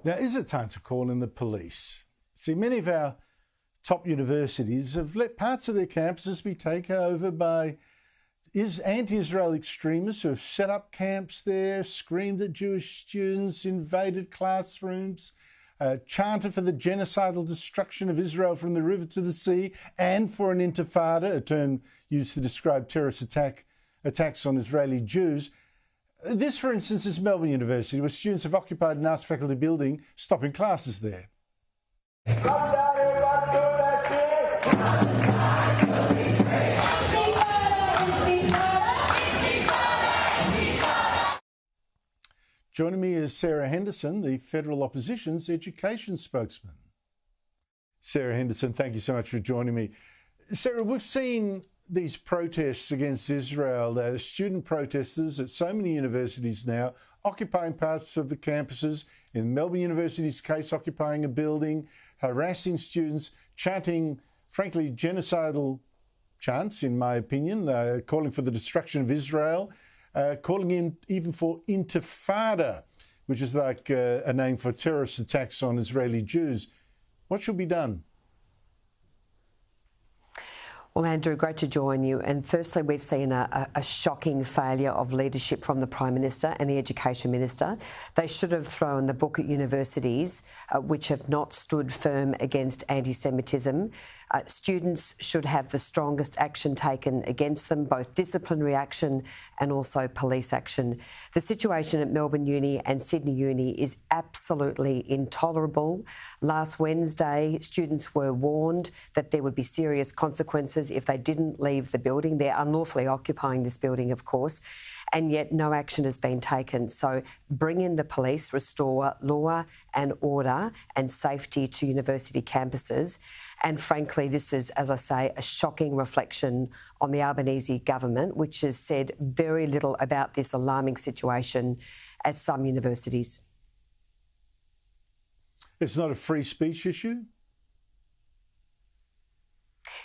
Now, is it time to call in the police? See, many of our top universities have let parts of their campuses be taken over by anti-Israel extremists who have set up camps there, screamed at Jewish students, invaded classrooms, chanted for the genocidal destruction of Israel from the river to the sea, and for an intifada, a term used to describe terrorist attacks on Israeli Jews. This, for instance, is Melbourne University, where students have occupied an arts faculty building, stopping classes there. Joining me is Sarah Henderson, the Federal Opposition's education spokesman. Sarah Henderson, thank you so much for joining me. Sarah, we've seen these protests against Israel, student protesters at so many universities now, occupying parts of the campuses, in Melbourne University's case, occupying a building, harassing students, chanting, frankly, genocidal chants, in my opinion, calling for the destruction of Israel, calling in even for intifada, which is like a name for terrorist attacks on Israeli Jews. What should be done? Well, Andrew, great to join you. And firstly, we've seen a shocking failure of leadership from the Prime Minister and the Education Minister. They should have thrown the book at universities which have not stood firm against anti-Semitism. Students should have the strongest action taken against them, both disciplinary action and also police action. The situation at Melbourne Uni and Sydney Uni is absolutely intolerable. Last Wednesday, students were warned that there would be serious consequences if they didn't leave the building. They're unlawfully occupying this building, of course, and yet no action has been taken. So bring in the police, restore law and order and safety to university campuses. And frankly, this is, as I say, a shocking reflection on the Albanese government, which has said very little about this alarming situation at some universities. It's not a free speech issue?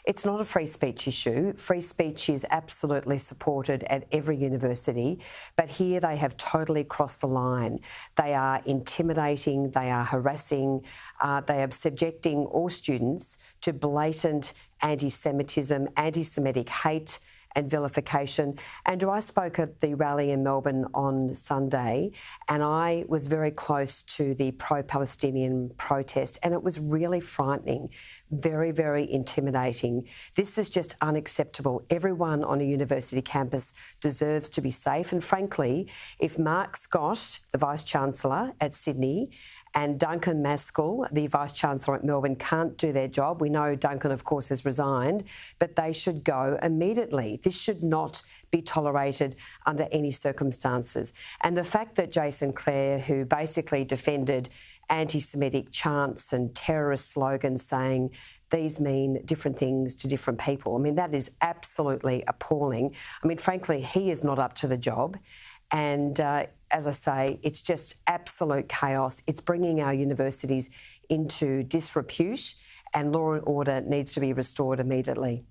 It's not a free speech issue. Free speech is absolutely supported at every university, but here they have totally crossed the line. They are intimidating, they are harassing, they are subjecting all students to blatant anti-Semitism, anti-Semitic hate and vilification. Andrew, I spoke at the rally in Melbourne on Sunday and I was very close to the pro-Palestinian protest and it was really frightening, very, very intimidating. This is just unacceptable. Everyone on a university campus deserves to be safe and frankly, if Mark Scott, the Vice-Chancellor at Sydney, and Duncan Maskell, the Vice-Chancellor at Melbourne, can't do their job. We know Duncan, of course, has resigned, but they should go immediately. This should not be tolerated under any circumstances. And the fact that Jason Clare, who basically defended anti-Semitic chants and terrorist slogans saying these mean different things to different people, I mean, that is absolutely appalling. I mean, frankly, he is not up to the job. And as I say, it's just absolute chaos. It's bringing our universities into disrepute and law and order needs to be restored immediately.